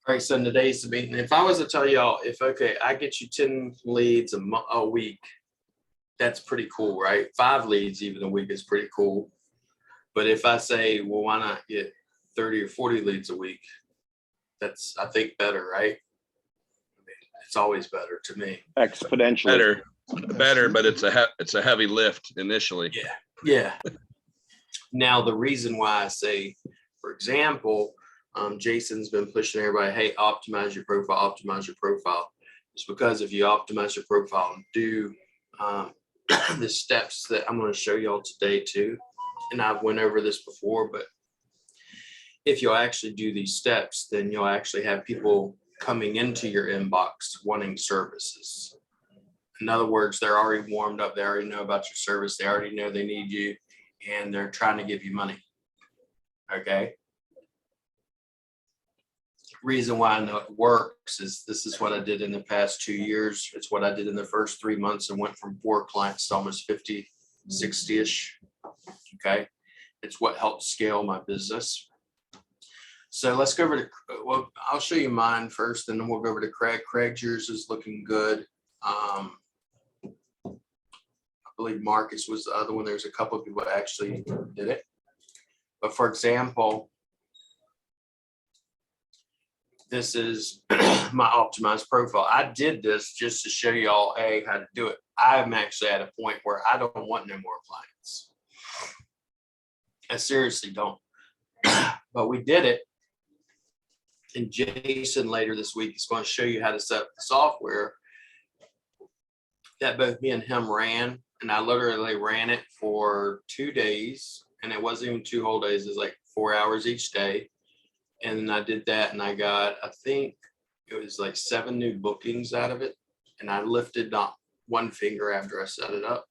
right, so in today's meeting, if I was to tell y'all, okay, I get you 10 leads a week, that's pretty cool, right? 5 leads even a week is pretty cool. But if I say, well, why not get 30 or 40 leads a week? That's, I think, better, right? I mean, it's always better to me. Exponentially. Better, but it's a heavy lift initially. Yeah. Now, the reason why I say, for example, Jason's been pushing everybody, hey, optimize your profile, is because if you optimize your profile and do the steps that I'm going to show y'all today too, and I've went over this before, but if you'll actually do these steps, then you'll actually have people coming into your inbox wanting services. In other words, they're already warmed up. They already know about your service. They already know they need you, and they're trying to give you money. Okay. Reason why I know it works is this is what I did in the past 2 years. It's what I did in the first 3 months and went from 4 clients to almost 50, 60-ish. Okay. It's what helped scale my business. So let's go over to, well, I'll show you mine first, and then we'll go over to Craig. Craig's, yours is looking good. I believe Marcus was the other one. There's a couple of people that actually did it. But for example, this is my optimized profile. I did this just to show y'all how to do it. I'm actually at a point where I don't want no more clients. I seriously don't. But we did it. And Jason later this week is going to show you how to set up the software that both me and him ran. And I literally ran it for 2 days, and it wasn't even 2 whole days. It was like 4 hours each day. And then I did that, and I got, I think it was like 7 new bookings out of it. And I lifted not one finger after I set it up.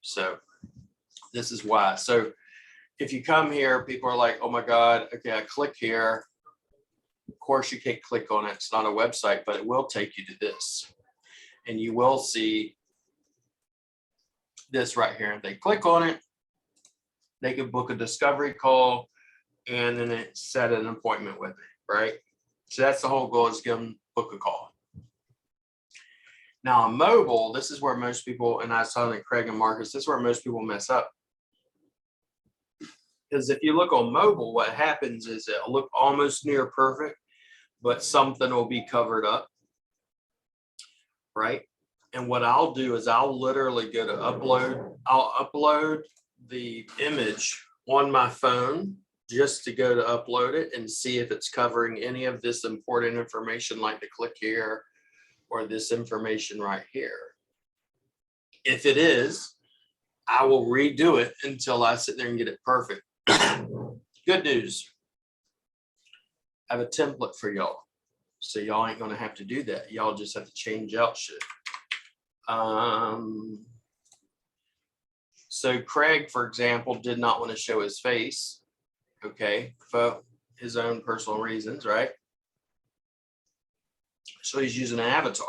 So this is why. So if you come here, people are like, oh my God, okay, I click here. Of course, you can't click on it. It's not a website, but it will take you to this. And you will see this right here. If they click on it, they can book a discovery call, and then it set an appointment with me, right? So that's the whole goal, is give them book a call. Now on mobile, this is where most people, and I was telling Craig and Marcus, this is where most people mess up. Because if you look on mobile, what happens is it'll look almost near perfect, but something will be covered up, right? And what I'll do is I'll literally go to upload. I'll upload the image on my phone just to go to upload it and see if it's covering any of this important information, like the click here or this information right here. If it is, I will redo it until I sit there and get it perfect. Good news. I have a template for y'all. So y'all ain't gonna have to do that. Y'all just have to change out shit. So Craig, for example, did not want to show his face, okay, for his own personal reasons, right? So he's using an avatar.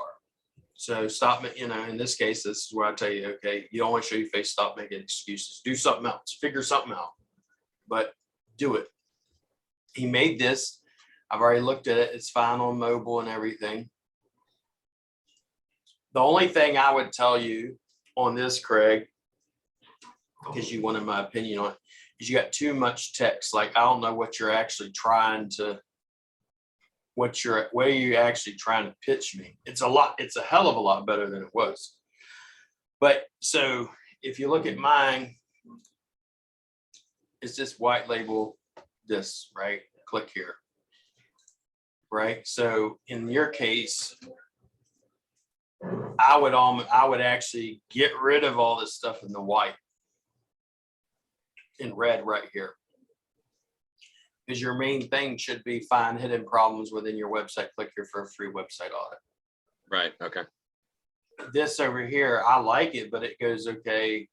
So stop, in this case, this is where I tell you, okay, you don't want to show your face, stop making excuses. Do something else, figure something out, but do it. He made this. I've already looked at it. It's fine on mobile and everything. The only thing I would tell you on this, Craig, because you wanted my opinion on it, is you got too much text. Like, I don't know what you're actually trying to, where you're actually trying to pitch me. It's a hell of a lot better than it was. But so if you look at mine, it's just white label this, right? Click here, right? So in your case, I would actually get rid of all this stuff in the white in red right here, because your main thing should be find hidden problems within your website. Click here for a free website audit. Right. Okay. This over here, I like it, but it goes, okay,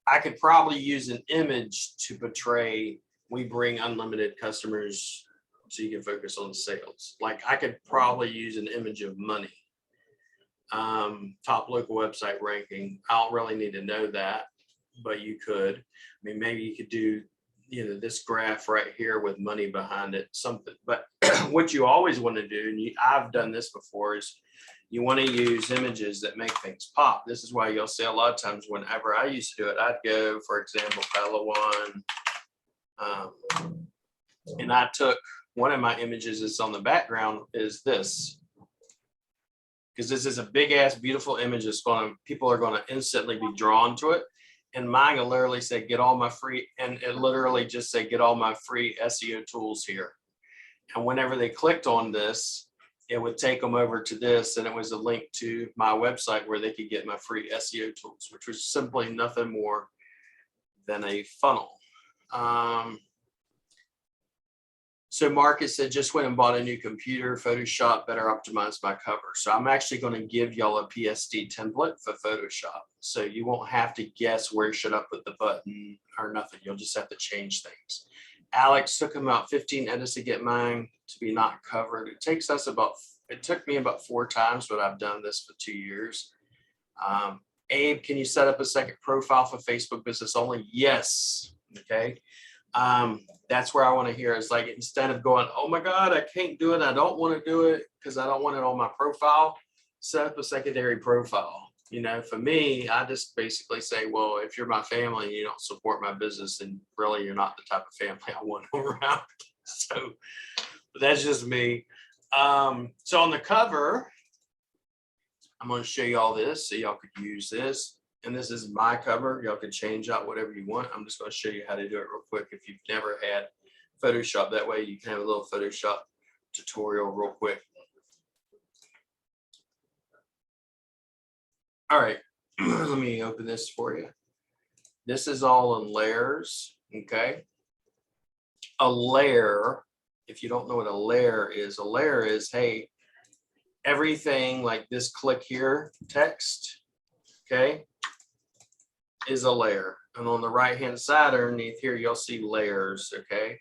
I could probably use an image to portray we bring unlimited customers so you can focus on sales. Like, I could probably use an image of money. Top local website ranking. I don't really need to know that, but you could. I mean, maybe you could do this graph right here with money behind it, something. But what you always want to do, and I've done this before, is you want to use images that make things pop. This is why you'll see a lot of times whenever I used to do it, I'd go, for example, Palawan, and I took one of my images that's on the background is this, because this is a big ass beautiful image. It's people are going to instantly be drawn to it. And mine will literally say, get all my free, and it literally just say, get all my free SEO tools here. And whenever they clicked on this, it would take them over to this, and it was a link to my website where they could get my free SEO tools, which was simply nothing more than a funnel. So Marcus said, just went and bought a new computer, Photoshop, better optimize my cover. So I'm actually going to give y'all a PSD template for Photoshop. So you won't have to guess where should I put the button or nothing. You'll just have to change things. Alex, took him about 15 edits to get mine to be not covered. It took me about 4 times, but I've done this for 2 years. Abe, can you set up a second profile for Facebook business only? Yes. Okay. That's where I want to hear is like, instead of going, oh my God, I can't do it. I don't want to do it because I don't want it on my profile. Set up a secondary profile. For me, I just basically say, well, if you're my family and you don't support my business, then really you're not the type of family I want around. So that's just me. So on the cover, I'm going to show you all this so y'all could use this. And this is my cover. Y'all can change out whatever you want. I'm just going to show you how to do it real quick. If you've never had Photoshop, that way you can have a little Photoshop tutorial real quick. All right, let me open this for you. This is all in layers, okay? A layer, if you don't know what a layer is, hey, everything like this click here text, okay, is a layer. And on the right-hand side underneath here, you'll see layers, okay?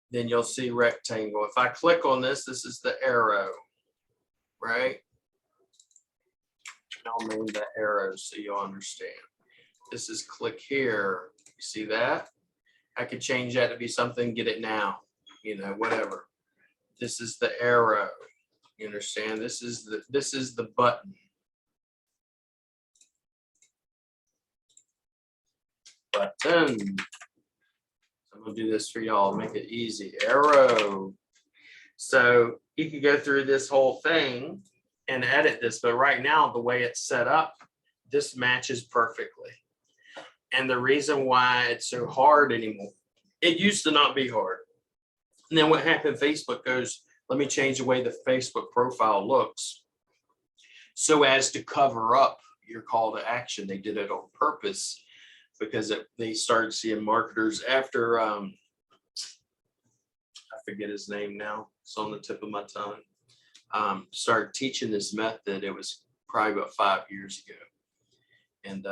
Then you'll see rectangle. If I click on this, this is the arrow, right? I'll name the arrow so you'll understand. This is click here. You see that? I could change that to be something, get it now, whatever. This is the arrow. You understand? This is the button. Button. I'm gonna do this for y'all, make it easy. Arrow. So you can go through this whole thing and edit this, but right now the way it's set up, this matches perfectly. And the reason why it's so hard anymore, it used to not be hard. And then what happened, Facebook goes, let me change the way the Facebook profile looks so as to cover up your call to action. They did it on purpose because they started seeing marketers after, I forget his name now, it's on the tip of my tongue. Started teaching this method. It was probably about 5 years ago, and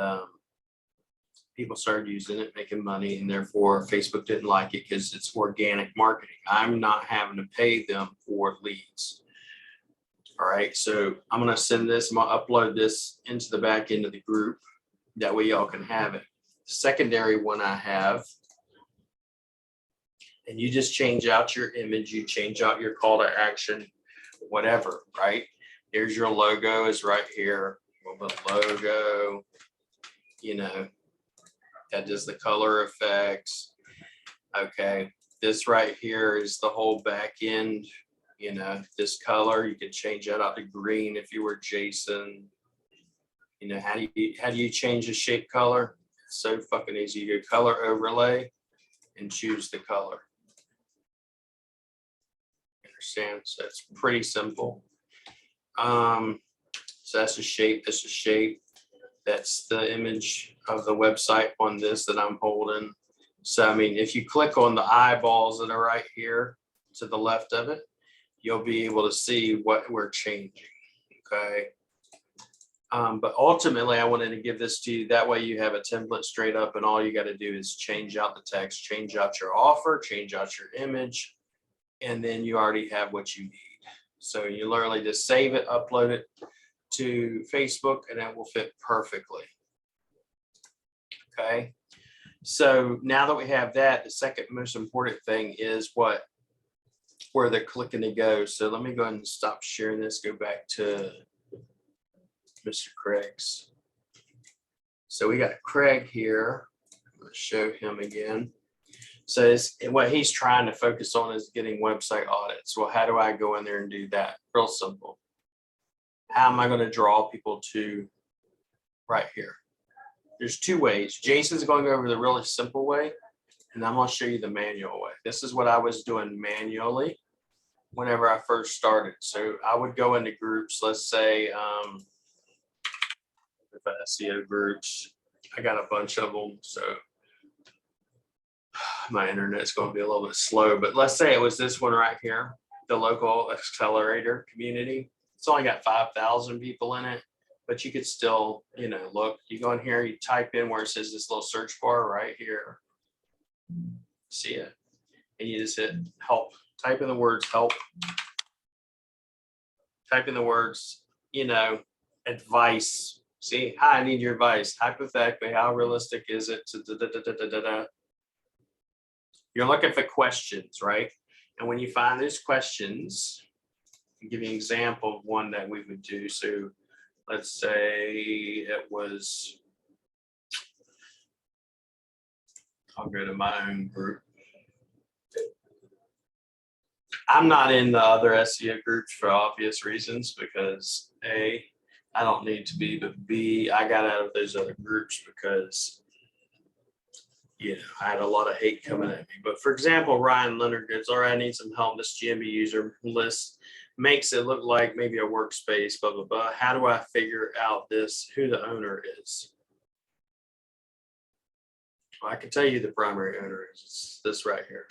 people started using it, making money, and therefore Facebook didn't like it because it's organic marketing. I'm not having to pay them for leads. All right, so I'm going to send this, I'm going to upload this into the back end of the group. That way y'all can have it. The secondary one I have, and you just change out your image, you change out your call to action, whatever, right? Here's your logo is right here. We'll put logo, that does the color effects. Okay, this right here is the whole back end, this color. You can change that out to green if you were Jason. How do you change the shape color? It's so fucking easy. You go color overlay and choose the color. Understand? So it's pretty simple. So that's a shape. That's a shape. That's the image of the website on this that I'm holding. So, I mean, if you click on the eyeballs that are right here to the left of it, you'll be able to see what we're changing. Okay. But ultimately, I wanted to give this to you. That way you have a template straight up, and all you got to do is change out the text, change out your offer, change out your image, and then you already have what you need. So you literally just save it, upload it to Facebook, and it will fit perfectly. Okay. So now that we have that, the second most important thing is where they're clicking to go. So let me go ahead and stop sharing this, go back to Mr. Craig's. So we got Craig here. I'm going to show him again. So what he's trying to focus on is getting website audits. Well, how do I go in there and do that? Real simple. How am I going to draw people to right here? There's two ways. Jason's going over the really simple way, and I'm going to show you the manual way. This is what I was doing manually whenever I first started. So I would go into groups, let's say, SEO groups. I got a bunch of them, so my internet's going to be a little bit slow, but let's say it was this one right here, the local accelerator community. It's only got 5,000 people in it, but you could still, look, you go in here, you type in where it says this little search bar right here. See it? And you just hit help, type in the words help, type in the words, advice. See, hi, I need your advice. Hypothetically, how realistic is it to You're looking for questions, right? And when you find those questions, I'll give you an example of one that we would do. So let's say it was, I'll go to my own group. I'm not in the other SEO groups for obvious reasons because A, I don't need to be, but B, I got out of those other groups because I had a lot of hate coming at me. But for example, Ryan Leonard goes, all right, I need some help. This GMB user list makes it look like maybe a workspace, blah, blah, blah. How do I figure out who the owner is? Well, I can tell you the primary owner is. It's this right here.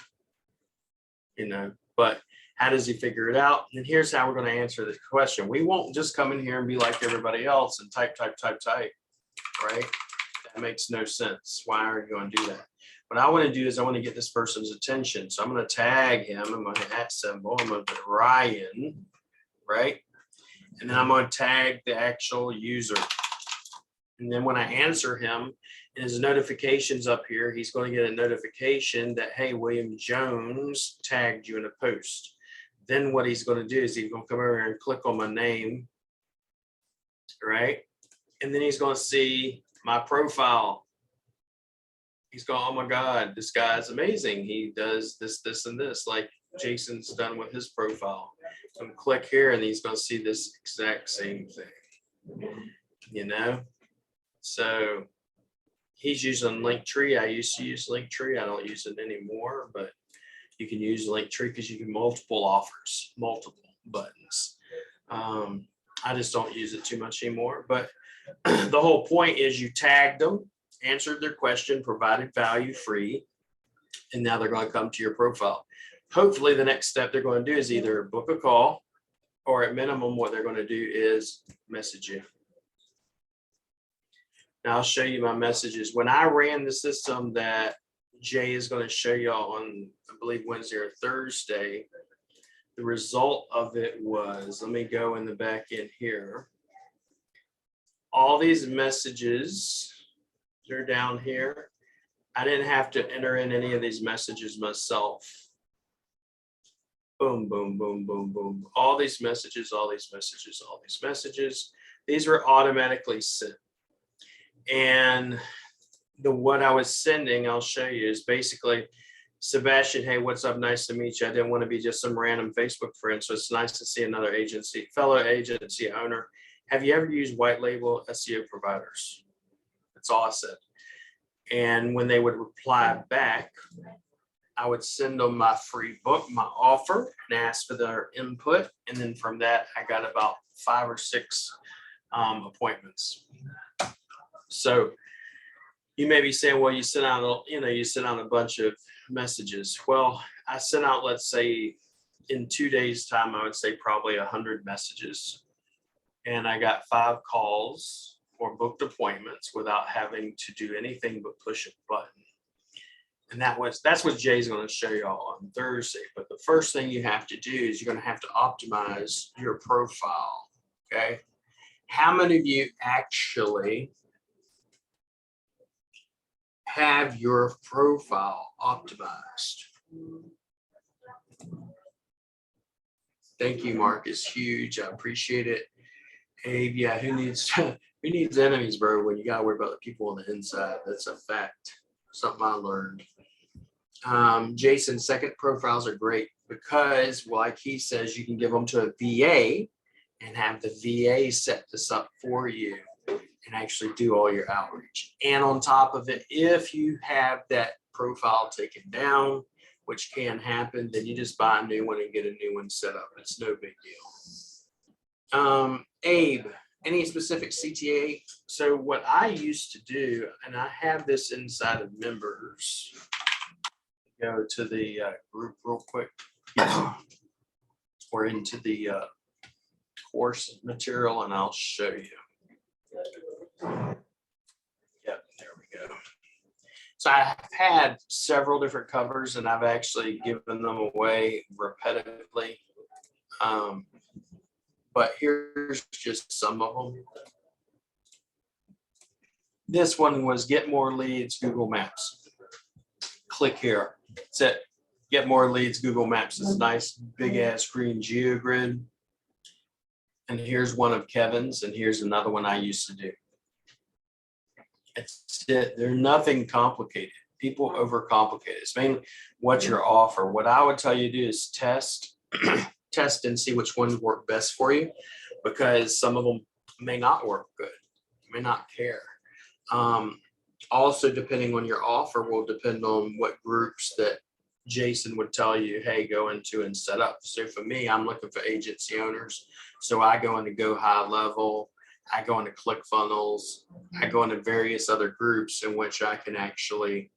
But how does he figure it out? And here's how we're going to answer this question. We won't just come in here and be like everybody else and type, right? That makes no sense. Why are you going to do that? What I want to do is I want to get this person's attention. So I'm going to tag him. I'm going to hit @ I'm going to put Ryan, right? And then I'm going to tag the actual user. And then when I answer him, in his notifications up here, he's going to get a notification that, hey, William Jones tagged you in a post. Then what he's going to do is he's going to come over and click on my name, right? And then he's going to see my profile. He's going, oh my God, this guy's amazing. He does this, this, and this, like Jason's done with his profile. So click here and he's going to see this exact same thing, So he's using Linktree. I used to use Linktree. I don't use it anymore, but you can use Linktree because you can multiple offers, multiple buttons. I just don't use it too much anymore, but the whole point is you tagged them, answered their question, provided value free, and now they're going to come to your profile. Hopefully the next step they're going to do is either book a call or at minimum what they're going to do is message you. Now I'll show you my messages. When I ran the system that Jay is going to show you on, I believe, Wednesday or Thursday, the result of it was, let me go in the back end here. All these messages, they're down here. I didn't have to enter in any of these messages myself. Boom, boom, boom, boom, boom. All these messages, all these messages, all these messages. These were automatically sent. And what I was sending, I'll show you, is basically, Sebastian, hey, what's up? Nice to meet you. I didn't want to be just some random Facebook friend. So it's nice to see another fellow agency owner. Have you ever used white label SEO providers? That's all I said. And when they would reply back, I would send them my free book, my offer, and ask for their input. And then from that, I got about 5 or 6 appointments. So you may be saying, well, you sent out a bunch of messages. Well, I sent out, let's say in 2 days time, I would say probably 100 messages. And I got 5 calls or booked appointments without having to do anything but push a button. And that's what Jay's going to show you all on Thursday. But the first thing you have to do is you're going to have to optimize your profile. Okay. How many of you actually have your profile optimized. Thank you, Mark. It's huge. I appreciate it. Abe, yeah, who needs enemies, bro, when you gotta worry about the people on the inside? That's a fact. Something I learned. Jason, second profiles are great because, like he says, you can give them to a VA and have the VA set this up for you and actually do all your outreach. And on top of it, if you have that profile taken down, which can happen, then you just buy a new one and get a new one set up. It's no big deal. Abe, any specific CTA? So what I used to do, and I have this inside of members, go to the group real quick, or into the course material, and I'll show you. Yep, there we go. So I've had several different covers, and I've actually given them away repetitively. But here's just some of them. This one was get more leads, Google Maps. Click here. That's it. Get more leads, Google Maps. It's a nice big ass green geogrid. And here's one of Kevin's, and here's another one I used to do. It's it. They're nothing complicated. People overcomplicate it. It's mainly what's your offer. What I would tell you to do is test, test and see which ones work best for you, because some of them may not work good. You may not care. Also, depending on your offer will depend on what groups that Jason would tell you, hey, go into and set up. So for me, I'm looking for agency owners. So I go into Go High Level, I go into ClickFunnels, I go into various other groups in which I can actually,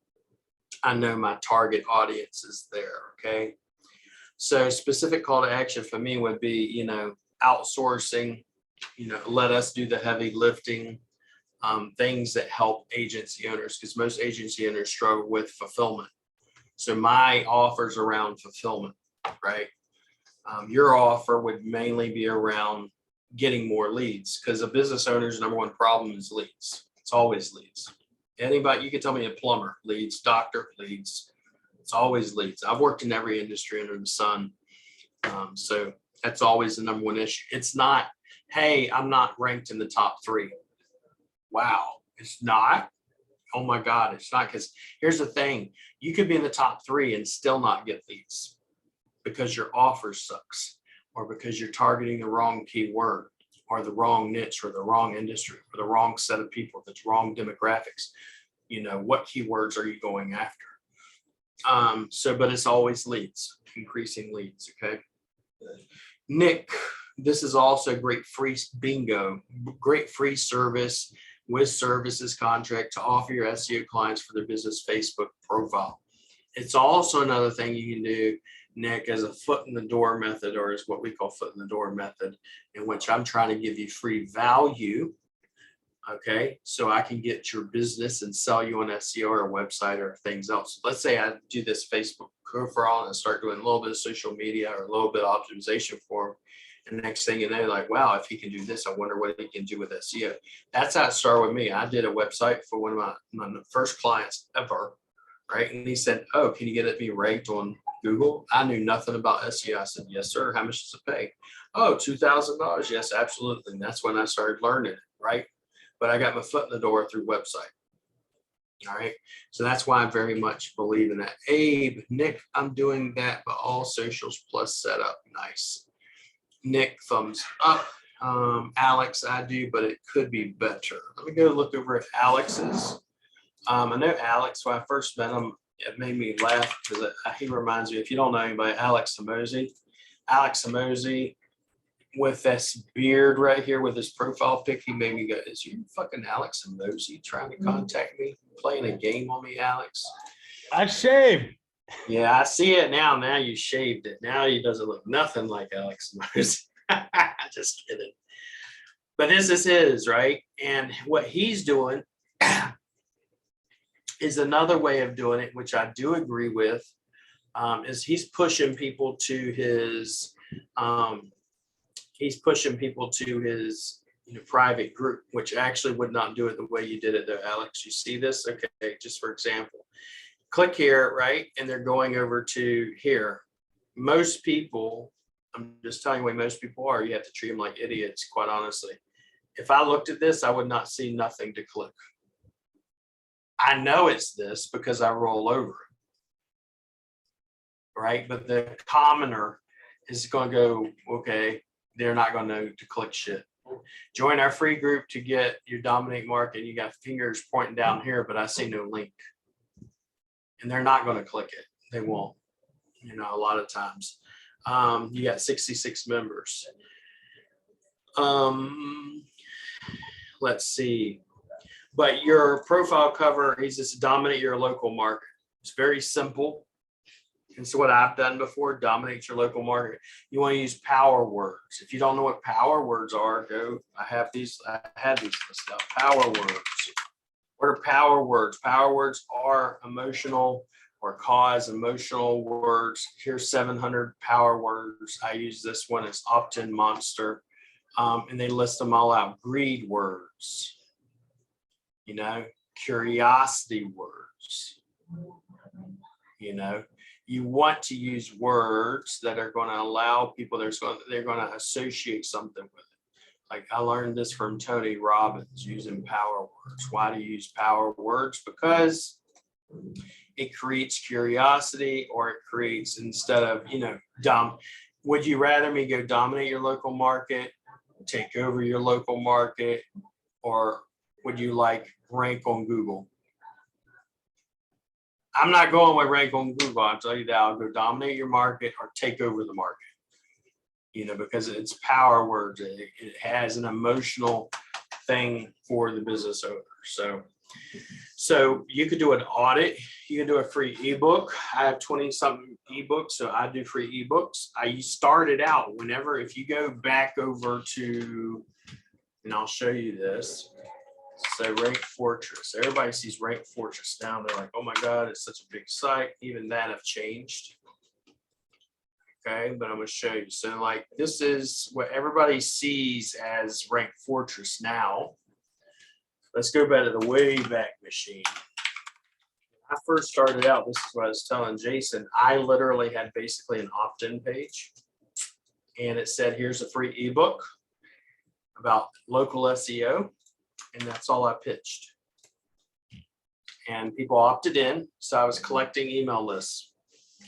I know my target audience is there, okay? So specific call to action for me would be, outsourcing, let us do the heavy lifting, things that help agency owners, because most agency owners struggle with fulfillment. So my offers around fulfillment, right? Your offer would mainly be around getting more leads, because a business owner's number one problem is leads. It's always leads. Anybody, you can tell me a plumber, leads, doctor, leads. It's always leads. I've worked in every industry under the sun. So that's always the number one issue. It's not, hey, I'm not ranked in the top 3. Wow, it's not. Oh my God, it's not. Because here's the thing, you could be in the top 3 and still not get leads because your offer sucks, or because you're targeting the wrong keyword, or the wrong niche, or the wrong industry, or the wrong set of people, that's wrong demographics. What keywords are you going after? But it's always leads, increasing leads, okay? Nick, this is also great free bingo, great free service with services contract to offer your SEO clients for their business Facebook profile. It's also another thing you can do, Nick, as a foot in the door method, or as what we call foot in the door method, in which I'm trying to give you free value. Okay, so I can get your business and sell you on SEO or a website or things else. Let's say I do this Facebook profile and I start doing a little bit of social media or a little bit of optimization for them. And the next thing you know, like, wow, if he can do this, I wonder what he can do with SEO. That's how it started with me. I did a website for one of my first clients ever, right? And he said, oh, can you get it to be ranked on Google? I knew nothing about SEO. I said, yes, sir. How much does it pay? Oh, $2,000. Yes, absolutely. And that's when I started learning it, right? But I got my foot in the door through website. All right. So that's why I very much believe in that. Abe, Nick, I'm doing that, but all socials plus setup. Nice. Nick, thumbs up. Alex, I do, but it could be better. Let me go look over at Alex's. I know Alex, when I first met him, it made me laugh because he reminds me, if you don't know anybody, Alex Samosi. Alex Samosi, with this beard right here with his profile pic, he made me go, is you fucking Alex Samosi trying to contact me, playing a game on me, Alex? I shaved. Yeah, I see it now. Now you shaved it. Now he doesn't look nothing like Alex Samosi. Just kidding. But this is his, right? And what he's doing is another way of doing it, which I do agree with, is he's pushing people to his private group, which actually would not do it the way you did it though, Alex. You see this? Okay, just for example, click here, right? And they're going over to here. Most people, I'm just telling you the way most people are, you have to treat them like idiots, quite honestly. If I looked at this, I would not see nothing to click. I know it's this because I roll over it, right? But the commoner is going to go, okay, they're not going to know to click shit. Join our free group to get your dominate market. You got fingers pointing down here, but I see no link. And they're not going to click it. They won't, a lot of times. You got 66 members. Let's see. But your profile cover, he's just dominate your local market. It's very simple. And so what I've done before, dominate your local market. You want to use power words. If you don't know what power words are, go. I had these listed out. Power words. What are power words? Power words are emotional or cause emotional words. Here's 700 power words. I use this one. It's opt-in monster. And they list them all out. Greed words. Curiosity words. You want to use words that are going to allow people, they're going to associate something with it. Like I learned this from Tony Robbins, using power words. Why do you use power words? Because it creates curiosity, or it creates, instead of, would you rather me go dominate your local market, take over your local market, or would you like rank on Google? I'm not going with rank on Google. I'll tell you that. I'll go dominate your market or take over the market, because it's power words. It has an emotional thing for the business owner. So you could do an audit. You can do a free ebook. I have 20 something ebooks. So I do free ebooks. I started out if you go back over to, and I'll show you this. So Rank Fortress, everybody sees Rank Fortress down there like, oh my God, it's such a big site. Even that have changed. Okay, but I'm going to show you. So like, this is what everybody sees as Rank Fortress now. Let's go back to the Wayback Machine. When I first started out, this is what I was telling Jason. I literally had basically an opt-in page. And it said, here's a free ebook about local SEO. And that's all I pitched. And people opted in. So I was collecting email lists.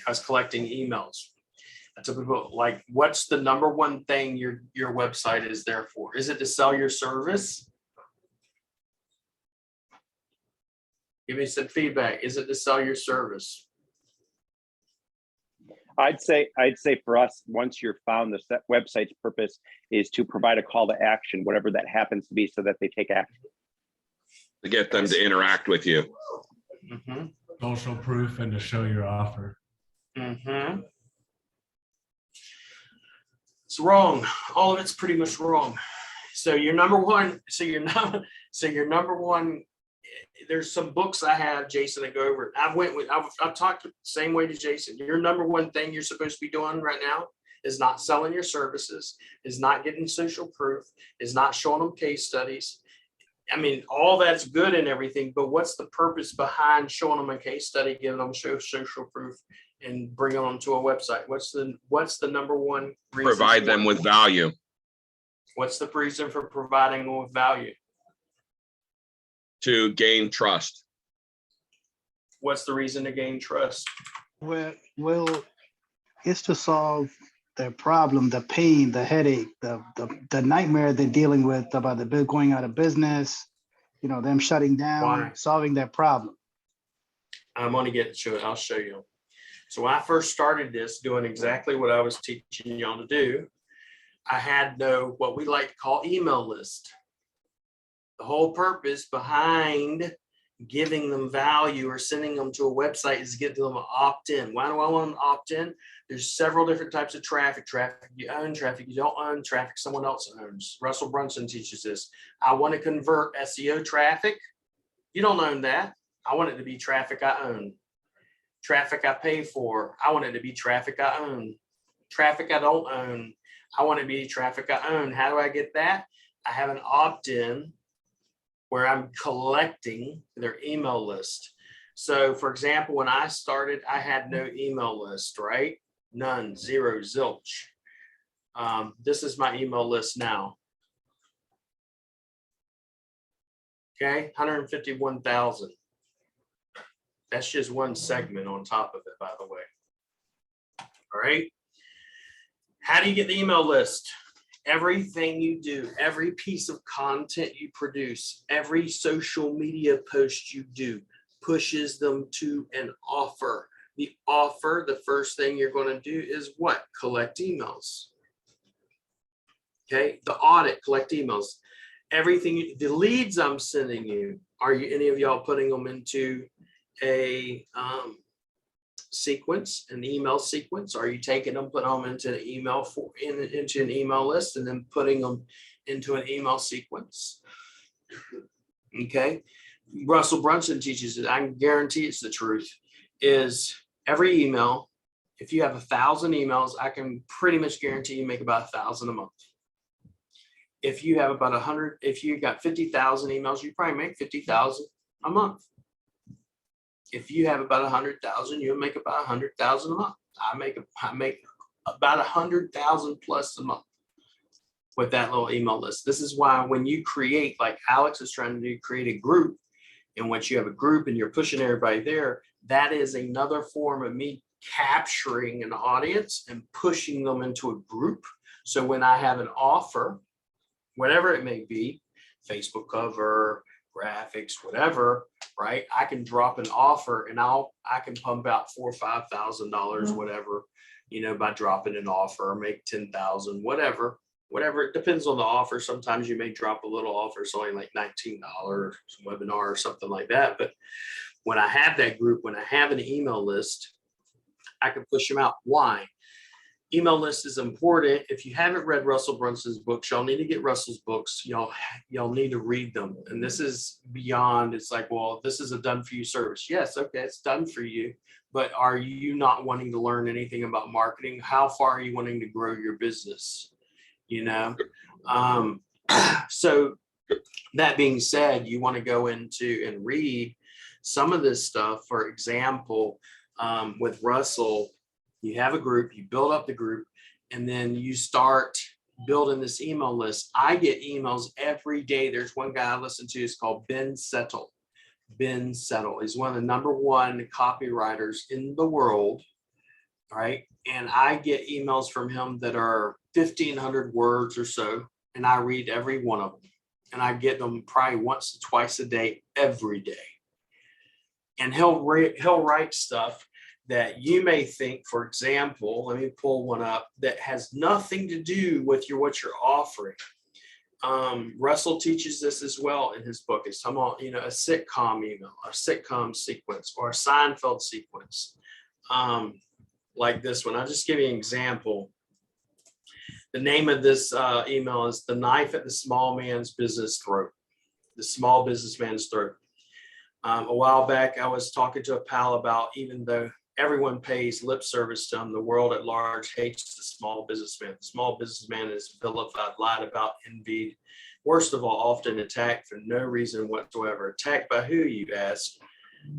I was collecting emails. I told people, like, what's the number one thing your website is there for? Is it to sell your service? Give me some feedback. Is it to sell your service? I'd say for us, once you're found, the website's purpose is to provide a call to action, whatever that happens to be, so that they take action. To get them to interact with you. Mm-hmm. Social proof and to show your offer. Mm-hmm. It's wrong. All of it's pretty much wrong. So your number one, there's some books I have, Jason, that go over it. I've talked the same way to Jason. Your number one thing you're supposed to be doing right now is not selling your services, is not getting social proof, is not showing them case studies. I mean, all that's good and everything, but what's the purpose behind showing them a case study, giving them social proof, and bringing them to a website? What's the number one reason? Provide them with value. What's the reason for providing them with value? To gain trust. What's the reason to gain trust? Well, it's to solve their problem, the pain, the headache, the nightmare they're dealing with about the bill going out of business, them shutting down. Why? Solving their problem. I'm going to get to it. I'll show you. So when I first started this, doing exactly what I was teaching y'all to do, I had what we like to call email list. The whole purpose behind giving them value or sending them to a website is to get them to opt in. Why do I want them to opt in? There's several different types of traffic. Traffic you own, traffic you don't own, traffic someone else owns. Russell Brunson teaches this. I want to convert SEO traffic. You don't own that. I want it to be traffic I own. Traffic I pay for. I want it to be traffic I own. Traffic I don't own. I want it to be traffic I own. How do I get that? I have an opt-in where I'm collecting their email list. So for example, when I started, I had no email list, right? None, zero, zilch. This is my email list now. Okay, 151,000. That's just one segment on top of it, by the way. All right. How do you get the email list? Everything you do, every piece of content you produce, every social media post you do pushes them to an offer. The offer, the first thing you're going to do is what? Collect emails. Okay, the audit, collect emails. Everything, the leads I'm sending you, are you any of y'all putting them into a sequence, an email sequence? Are you taking them, put them into an email into an email list and then putting them into an email sequence? Okay. Russell Brunson teaches it. I can guarantee it's the truth. Is every email, if you have 1,000 emails, I can pretty much guarantee you make about 1,000 a month. If you have about 100, if you got 50,000 emails, you probably make 50,000 a month. If you have about 100,000, you'll make about 100,000 a month. I make about 100,000 plus a month with that little email list. This is why when you create, like Alex is trying to do, create a group in which you have a group and you're pushing everybody there, that is another form of me capturing an audience and pushing them into a group. So when I have an offer, whatever it may be, Facebook cover, graphics, whatever, right? I can drop an offer and I can pump out $4,000 or $5,000, whatever, you know, by dropping an offer, make 10,000, whatever. It depends on the offer. Sometimes you may drop a little offer, it's only like $19 webinar or something like that. But when I have that group, when I have an email list, I can push them out. Why? Email list is important. If you haven't read Russell Brunson's books, y'all need to get Russell's books. Y'all need to read them. And this is beyond, it's like, well, this is a done for you service. Yes, okay, it's done for you. But are you not wanting to learn anything about marketing? How far are you wanting to grow your business? You know? So that being said, you want to go into and read some of this stuff. For example, with Russell, you have a group, you build up the group, and then you start building this email list. I get emails every day. There's one guy I listen to, it's called Ben Settle. Ben Settle. He's one of the #1 copywriters in the world, right? And I get emails from him that are 1,500 words or so, and I read every one of them. And I get them probably once or twice a day, every day. And he'll write stuff that you may think, for example, let me pull one up that has nothing to do with what you're offering. Russell teaches this as well in his book. It's talking about, you know, a sitcom email, a sitcom sequence, or a Seinfeld sequence, like this one. I'll just give you an example. The name of this email is "The Knife at the Small Man's Business Throat." The small businessman's throat. A while back, I was talking to a pal about, even though everyone pays lip service to him, the world at large hates the small businessman. The small businessman is vilified, lied about, envied, worst of all, often attacked for no reason whatsoever. Attacked by who, you ask?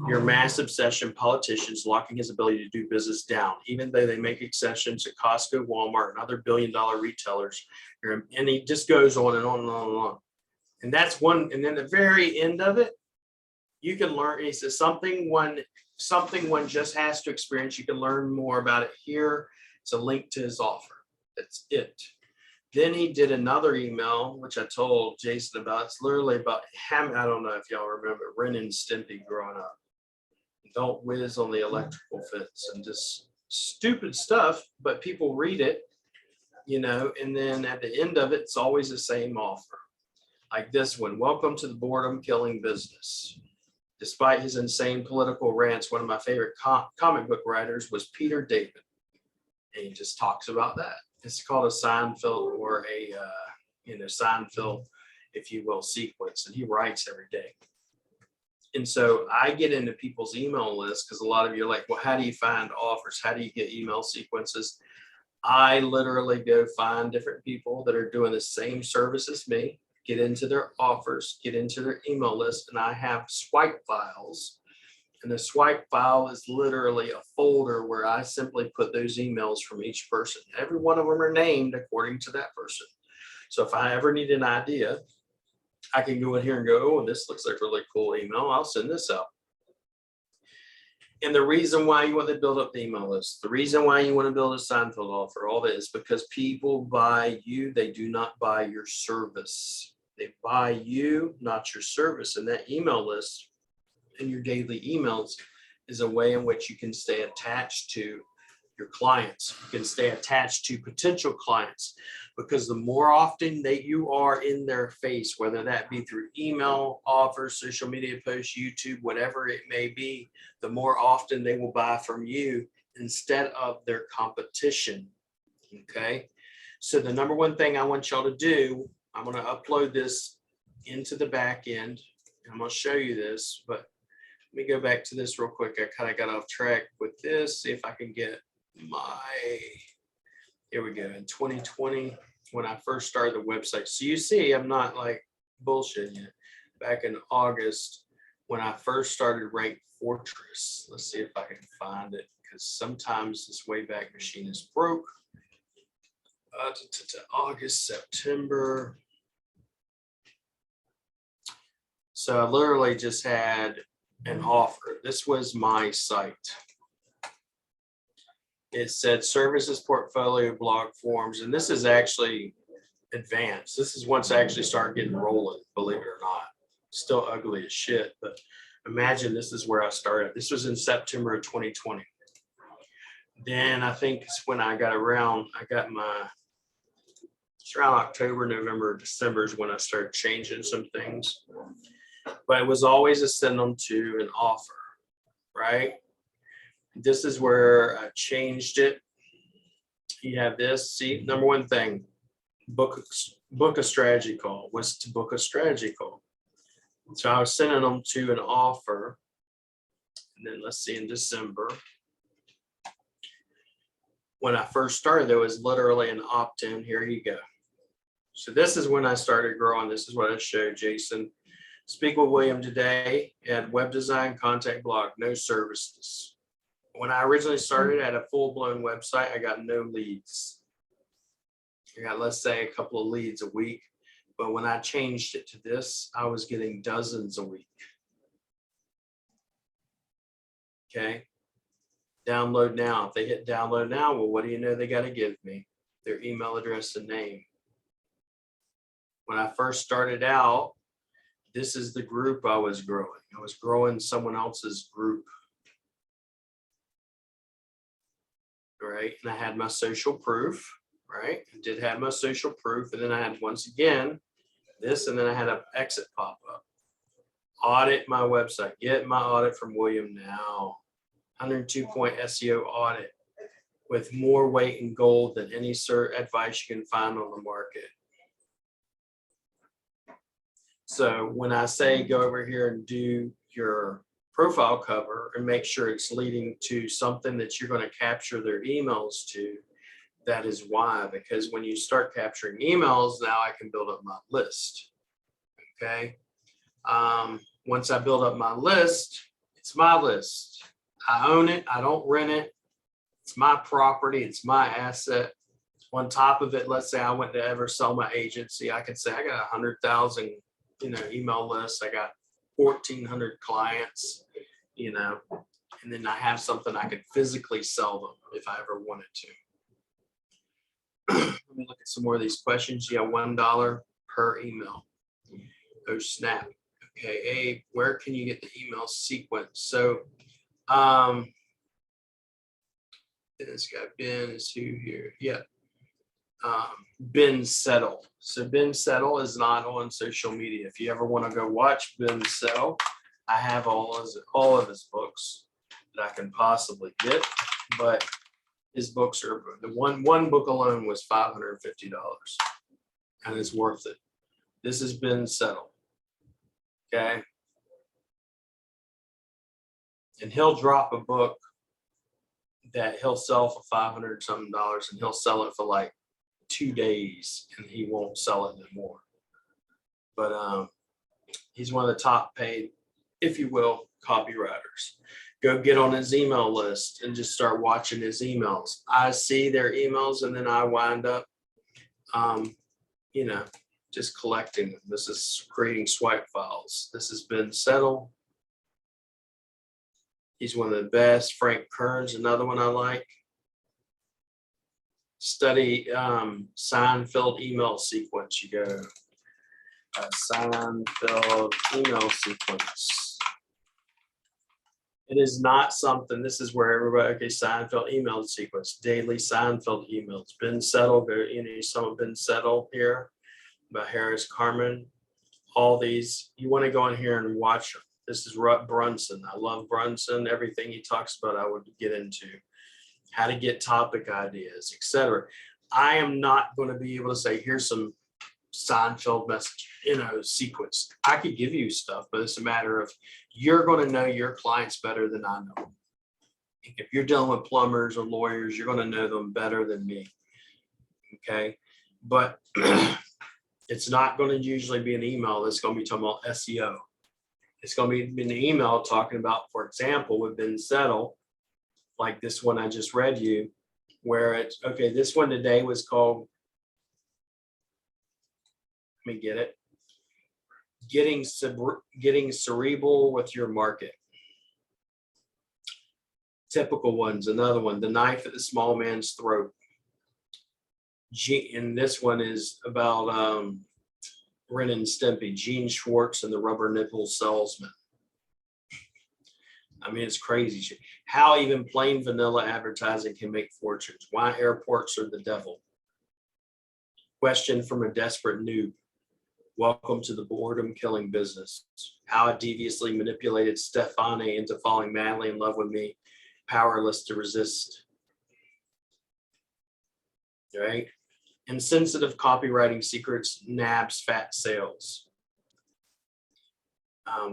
Your mass obsession politicians locking his ability to do business down, even though they make exceptions at Costco, Walmart, and other billion-dollar retailers. And he just goes on and on and on and on. And that's one. And then the very end of it, you can learn. He says something one just has to experience. You can learn more about it here. It's a link to his offer. That's it. Then he did another email, which I told Jason about. It's literally about him. I don't know if y'all remember Ren and Stimpy growing up. Don't whiz on the electrical fence and just stupid stuff, but people read it, you know, and then at the end of it, it's always the same offer. Like this one: welcome to the boredom killing business. Despite his insane political rants, one of my favorite comic book writers was Peter David. And he just talks about that. It's called a Seinfeld, or a, Seinfeld, if you will, sequence. And he writes every day. And so I get into people's email lists because a lot of you are like, well, how do you find offers? How do you get email sequences? I literally go find different people that are doing the same service as me. get into their offers, get into their email list, and I have swipe files. And the swipe file is literally a folder where I simply put those emails from each person. Every one of them are named according to that person. So if I ever need an idea, I can go in here and go, oh, this looks like a really cool email. I'll send this out. And the reason why you want to build up the email list, the reason why you want to build a Seinfeld offer, all this, because people buy you, they do not buy your service. They buy you, not your service. And that email list in your daily emails is a way in which you can stay attached to your clients. You can stay attached to potential clients, because the more often that you are in their face, whether that be through email, offers, social media posts, YouTube, whatever it may be, the more often they will buy from you instead of their competition. Okay. So the number one thing I want y'all to do, I'm going to upload this into the back end. I'm going to show you this, but let me go back to this real quick. I kind of got off track with this. See if I can get here we go. In 2020, when I first started the website. So you see, I'm not like bullshitting you. Back in August, when I first started Rank Fortress, let's see if I can find it, because sometimes this Wayback Machine is broke. August, September. So I literally just had an offer. This was my site. It said services, portfolio, blog forms, and this is actually advanced. This is once I actually start getting rolling, believe it or not. Still ugly as shit, but imagine this is where I started. This was in September of 2020. Then I think it's when I got it's around October, November, December is when I started changing some things. But it was always a send them to an offer, right? This is where I changed it. You have this. See, number one thing, book a strategy call. Was to book a strategy call. So I was sending them to an offer. And then let's see, in December, when I first started, there was literally an opt-in. Here you go. So this is when I started growing. This is what I showed Jason. Speak with William today at web design, contact blog, no services. When I originally started at a full-blown website, I got no leads. I got, let's say, a couple of leads a week. But when I changed it to this, I was getting dozens a week. Okay. Download now. If they hit download now, well, what do you know they got to give me? Their email address and name. When I first started out, this is the group I was growing. I was growing someone else's group. Right. And I had my social proof. Right. I did have my social proof. And then I had, once again, this, and then I had an exit pop up. Audit my website. Get my audit from William now. 102-point SEO audit with more weight in gold than any advice you can find on the market. So when I say go over here and do your profile cover and make sure it's leading to something that you're going to capture their emails to, that is why, because when you start capturing emails, now I can build up my list. Okay. Once I build up my list, it's my list. I own it. I don't rent it. It's my property. It's my asset. On top of it, let's say I went to ever sell my agency, I could say I got 100,000, email lists. I got 1,400 clients, and then I have something I could physically sell them if I ever wanted to. Let me look at some more of these questions. Yeah, $1 per email. Oh, snap. Okay, Abe, where can you get the email sequence? So, this guy Ben is who here? Yeah, Ben Settle. So Ben Settle is not on social media. If you ever want to go watch Ben Settle, I have all of his books that I can possibly get, but his books are, the one book alone was $550, and it's worth it. This has been settled. Okay. And he'll drop a book that he'll sell for $500 something, and he'll sell it for like 2 days, and he won't sell it anymore. but he's one of the top paid, if you will, copywriters. Go get on his email list and just start watching his emails. I see their emails and then I wind up, just collecting them. This is creating swipe files. This has been settled. He's one of the best. Frank Kern's another one I like. Study Seinfeld email sequence. You go Seinfeld email sequence. It is not something, this is where everybody, okay, Seinfeld email sequence, daily Seinfeld emails, been settled, some have been settled here by Harris Carmen. All these, you want to go in here and watch them. This is Brunson. I love Brunson. Everything he talks about, I would get into. How to get topic ideas, etc. I am not going to be able to say, here's some Seinfeld message, sequence. I could give you stuff, but it's a matter of you're going to know your clients better than I know them. If you're dealing with plumbers or lawyers, you're going to know them better than me. Okay. But it's not going to usually be an email that's going to be talking about SEO. It's going to be an email talking about, for example, with Ben Settle, like this one I just read you, where it's, okay, this one today was called, let me get it, getting cerebral with your market. Typical ones, another one, the knife at the small man's throat. And this one is about Ren and Stimpy, Gene Schwartz and the rubber nipple salesman. I mean, it's crazy. How even plain vanilla advertising can make fortunes. Why airports are the devil. Question from a desperate noob. Welcome to the boredom killing business. How I deviously manipulated Stefani into falling madly in love with me, powerless to resist. Right? Insensitive copywriting secrets, nabs fat sales.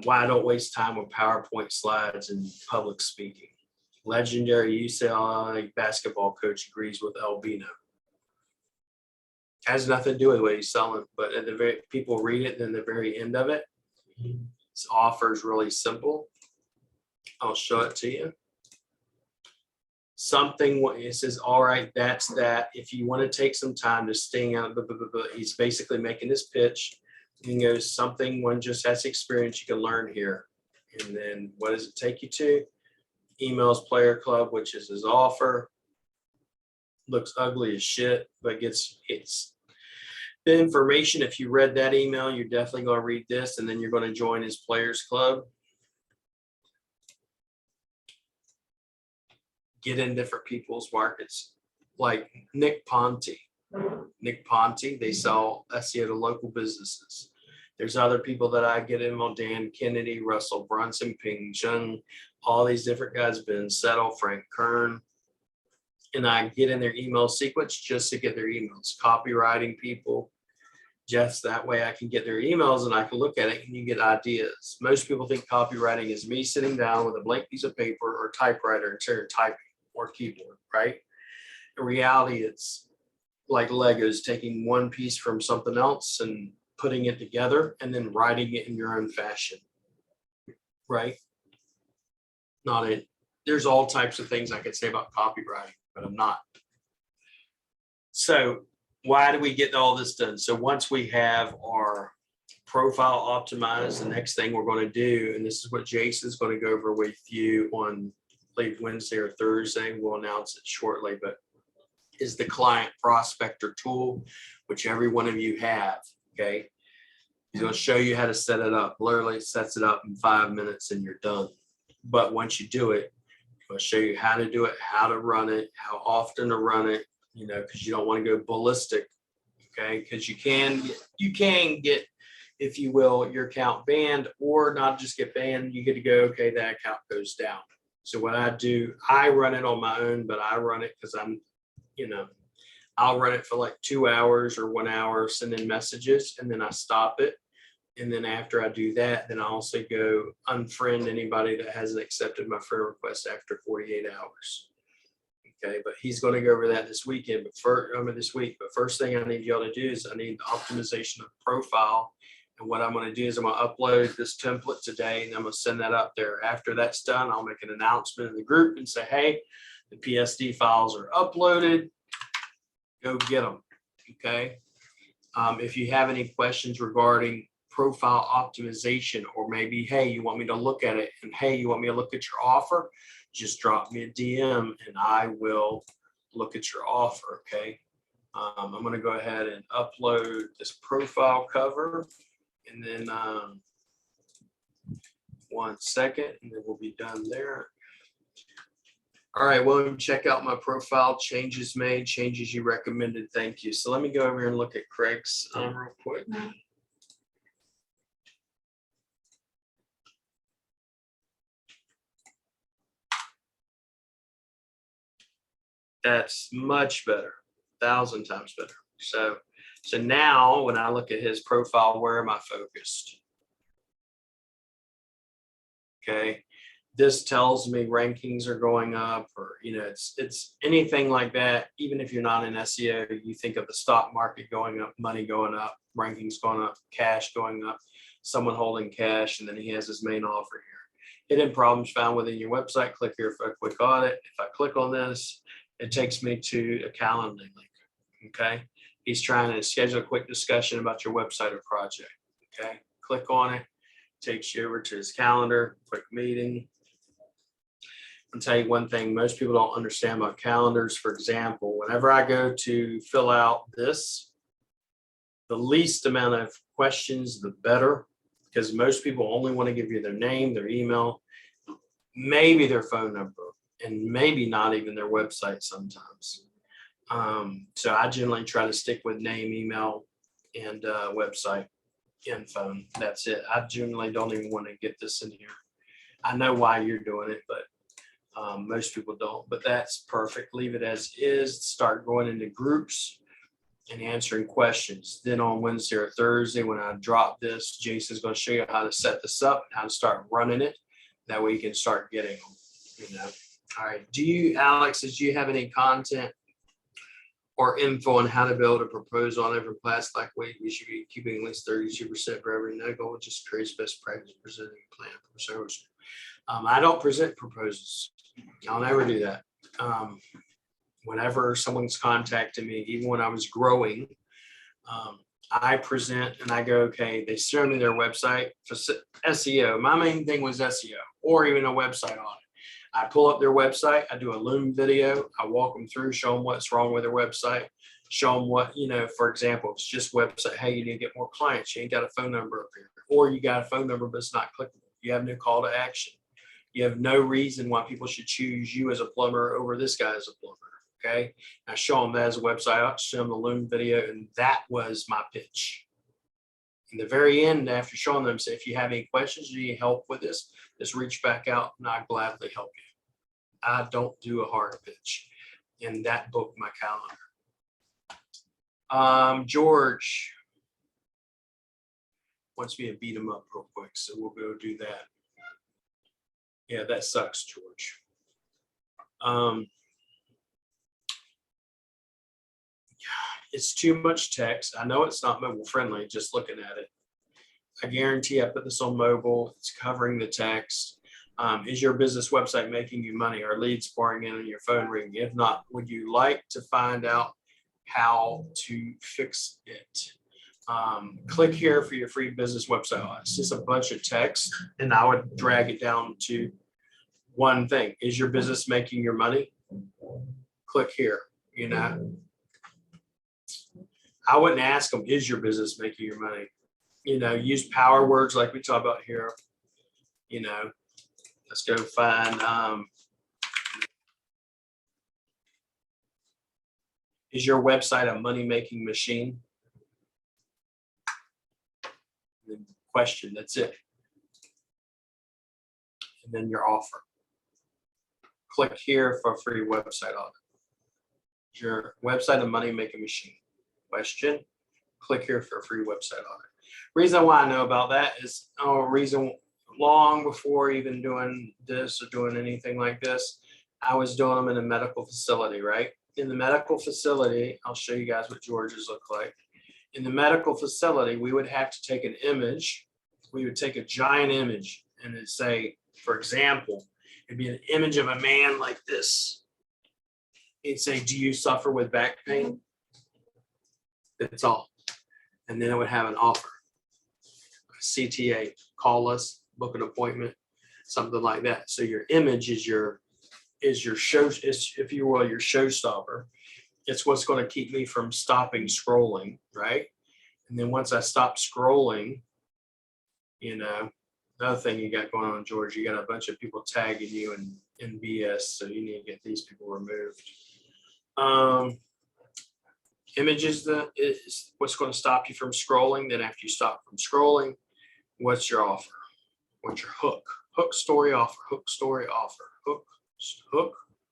Why I don't waste time with PowerPoint slides and public speaking. Legendary UCLA basketball coach agrees with Albino. Has nothing to do with what he's selling, but at the very people read it, and then the very end of it, his offer is really simple. I'll show it to you. Something, it says, all right, that's that. If you want to take some time to sting out, he's basically making this pitch. And goes, something one just has experience you can learn here. And then what does it take you to? Emails Player Club, which is his offer. Looks ugly as shit, but it's the information. If you read that email, you're definitely going to read this, and then you're going to join his Players Club. Get in different people's markets, like Nick Ponte. They sell SEO to local businesses. There's other people that I get in on, Dan Kennedy, Russell Brunson, Ping Chung, all these different guys, Ben Settle, Frank Kern. And I get in their email sequence just to get their emails. Copywriting people, just that way I can get their emails and I can look at it and you get ideas. Most people think copywriting is me sitting down with a blank piece of paper or typewriter and starting typing or keyboard, right? In reality, it's like Legos, taking one piece from something else and putting it together and then writing it in your own fashion, right? Not it. There's all types of things I could say about copywriting, but I'm not. So why do we get all this done? So once we have our profile optimized, the next thing we're going to do, and this is what Jason's going to go over with you on late Wednesday or Thursday, we'll announce it shortly, but is the client prospector tool, which every one of you have, okay? He's going to show you how to set it up. Literally sets it up in 5 minutes and you're done. But once you do it, I'll show you how to do it, how to run it, how often to run it, because you don't want to go ballistic, okay? Because you can get, if you will, your account banned, or not just get banned, you get to go, okay, that account goes down. So what I do, I run it on my own, but I run it because I'm, I'll run it for like 2 hours or 1 hour, send in messages, and then I stop it. And then after I do that, then I also go unfriend anybody that hasn't accepted my friend request after 48 hours. Okay, but he's going to go over that this weekend, this week. But first thing I need y'all to do is I need the optimization of profile And what I'm going to do is I'm going to upload this template today, and I'm going to send that up there. After that's done, I'll make an announcement in the group and say, hey, the PSD files are uploaded. Go get them. Okay. If you have any questions regarding profile optimization, or maybe, hey, you want me to look at it, and hey, you want me to look at your offer, just drop me a DM and I will look at your offer. Okay. I'm going to go ahead and upload this profile cover, and then 1 second, and then we'll be done there. All right, well, check out my profile, changes made, changes you recommended. Thank you. So let me go over here and look at Craig's real quick. That's much better, 1,000 times better. So now when I look at his profile, where am I focused? Okay. This tells me rankings are going up, or, you know, it's anything like that. Even if you're not in SEO, you think of the stock market going up, money going up, rankings going up, cash going up, someone holding cash, and then he has his main offer here. Hidden problems found within your website. Click here for a quick audit. If I click on this, it takes me to a calendar link. Okay. He's trying to schedule a quick discussion about your website or project. Okay. Click on it. Takes you over to his calendar, quick meeting. I'll tell you one thing most people don't understand about calendars. For example, whenever I go to fill out this, the least amount of questions, the better, because most people only want to give you their name, their email, maybe their phone number, and maybe not even their website sometimes. So I generally try to stick with name, email, and website and phone. That's it. I generally don't even want to get this in here. I know why you're doing it, but most people don't, but that's perfect. Leave it as is. Start going into groups and answering questions. Then on Wednesday or Thursday, when I drop this, Jason's going to show you how to set this up and how to start running it. That way you can start getting them, you know. All right. Alex, do you have any content or info on how to build a proposal on every class? Like, we should be keeping at least 32% for every no goal, just creates best practice presenting a plan for service. I don't present proposals. I'll never do that. Whenever someone's contacted me, even when I was growing, I present and I go, okay, they show me their website for SEO. My main thing was SEO, or even a website audit. I pull up their website, I do a Loom video, I walk them through, show them what's wrong with their website, show them what, you know, for example, it's just website, hey, you need to get more clients, you ain't got a phone number up here, or you got a phone number, but it's not clickable. You have no call to action. You have no reason why people should choose you as a plumber over this guy as a plumber. Okay. I show them that as a website, I show them the Loom video, and that was my pitch. In the very end, after showing them, say, if you have any questions, you need help with this, just reach back out and I'll gladly help you. I don't do a hard pitch. And that booked my calendar. George wants me to beat him up real quick, so we'll go do that. Yeah, that sucks, George. It's too much text. I know it's not mobile friendly, just looking at it. I guarantee I put this on mobile. It's covering the text. Is your business website making you money? Are leads pouring in on your phone ringing? If not, would you like to find out how to fix it? Click here for your free business website. It's just a bunch of text, and I would drag it down to one thing. Is your business making your money? Click here. You know, I wouldn't ask them, is your business making your money? You know, use power words like we talk about here. You know, let's go find, is your website a money-making machine? Question, that's it. And then your offer. Click here for a free website audit. Is your website a money-making machine? Question. Click here for a free website audit. Reason why I know about that is reason long before even doing this or doing anything like this, I was doing them in a medical facility, right? In the medical facility, I'll show you guys what George's look like. In the medical facility, we would have to take an image. We would take a giant image and it'd say, for example, it'd be an image of a man like this. It'd say, do you suffer with back pain? That's all. And then it would have an offer. CTA, call us, book an appointment, something like that. So your image is your show, is, if you will, your showstopper. It's what's going to keep me from stopping scrolling, right? And then once I stop scrolling, you know, another thing you got going on, George, you got a bunch of people tagging you in BS, so you need to get these people removed. Image is what's going to stop you from scrolling. Then after you stop from scrolling, what's your offer? What's your hook? Hook, story, offer. Hook, story, offer. Hook,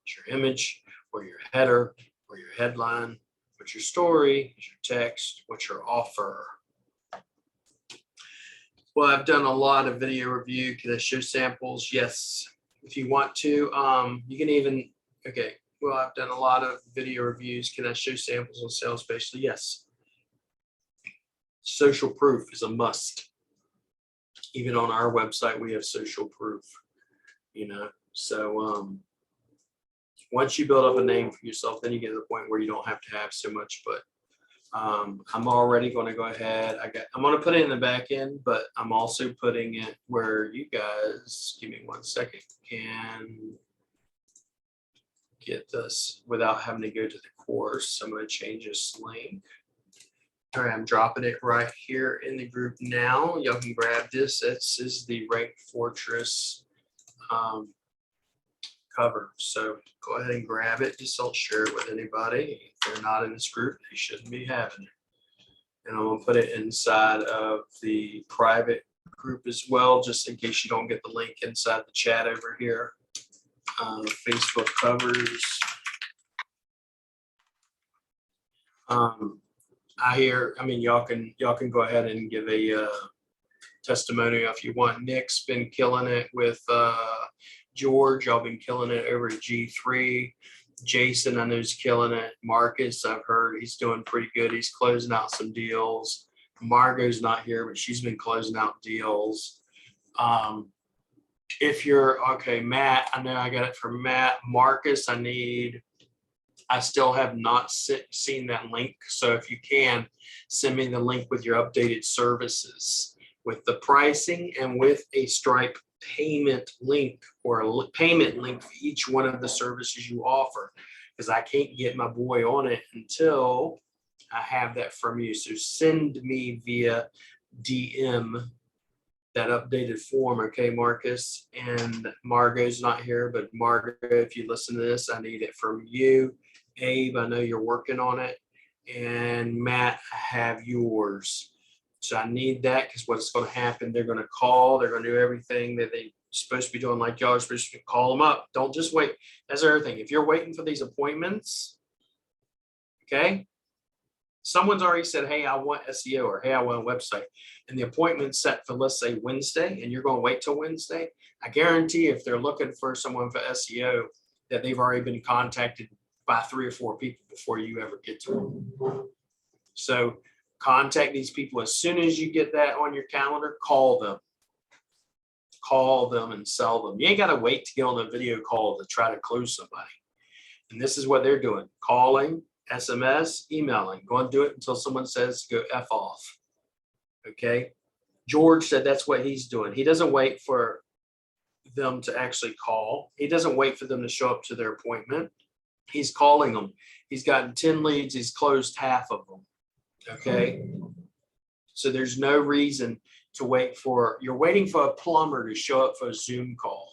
is your image or your header or your headline. What's your story? Is your text? What's your offer? Well, I've done a lot of video review. Can I show samples? Yes. If you want to, you can even, okay. Well, I've done a lot of video reviews. Can I show samples on sales basically? Yes. Social proof is a must. Even on our website, we have social proof, you know. So once you build up a name for yourself, then you get to the point where you don't have to have so much. But I'm already going to go ahead. I'm going to put it in the back end, but I'm also putting it where you guys, give me 1 second, can get this without having to go to the course. I'm going to change this link. All right, I'm dropping it right here in the group now. Y'all can grab this. This is the Rank Fortress cover. So go ahead and grab it. Just don't share it with anybody. If they're not in this group, they shouldn't be having it. And I'm going to put it inside of the private group as well, just in case you don't get the link inside the chat over here. Facebook covers. I mean, y'all can go ahead and give a testimonial if you want. Nick's been killing it with George. Y'all been killing it over at G3. Jason, I know, is killing it. Marcus, I've heard he's doing pretty good. He's closing out some deals. Margot's not here, but she's been closing out deals. If you're okay, Matt, I know I got it from Matt. Marcus, I still have not seen that link. So if you can, send me the link with your updated services, with the pricing and with a Stripe payment link or a payment link for each one of the services you offer, because I can't get my boy on it until I have that from you. So send me via DM that updated form, okay, Marcus? And Margot's not here, but Margot, if you listen to this, I need it from you. Abe, I know you're working on it. And Matt, I have yours. So I need that, because what's going to happen, they're going to call, they're going to do everything that they're supposed to be doing, like y'all are supposed to call them up. Don't just wait. That's the other thing. If you're waiting for these appointments, okay, someone's already said, hey, I want SEO, or hey, I want a website, and the appointment's set for, let's say, Wednesday, and you're going to wait till Wednesday, I guarantee if they're looking for someone for SEO, that they've already been contacted by 3 or 4 people before you ever get to them. So contact these people as soon as you get that on your calendar. Call them and sell them. You ain't got to wait to get on a video call to try to close somebody. And this is what they're doing: calling, SMS, emailing. Go and do it until someone says go F off. Okay. George said that's what he's doing. He doesn't wait for them to actually call. He doesn't wait for them to show up to their appointment. He's calling them. He's gotten 10 leads. He's closed half of them. Okay. So there's no reason to wait for, you're waiting for a plumber to show up for a Zoom call.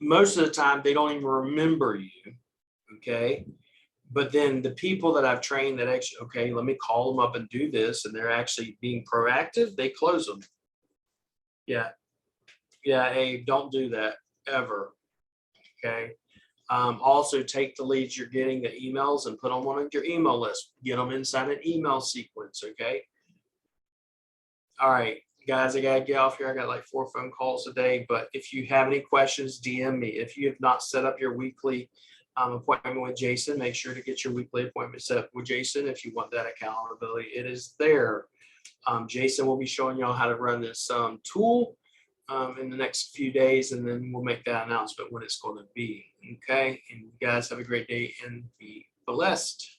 Most of the time, they don't even remember you. Okay. But then the people that I've trained that actually, okay, let me call them up and do this, and they're actually being proactive, they close them. Yeah. Yeah. Hey, don't do that ever. Okay. Also take the leads you're getting, the emails, and put them on your email list. Get them inside an email sequence. Okay. All right, guys, I gotta get off here. I got like 4 phone calls a day, but if you have any questions, DM me. If you have not set up your weekly appointment with Jason. Make sure to get your weekly appointment set with Jason if you want that accountability. It is there. Jason will be showing y'all how to run this tool in the next few days, and then we'll make that announcement when it's going to be. Okay, and you guys have a great day and be blessed.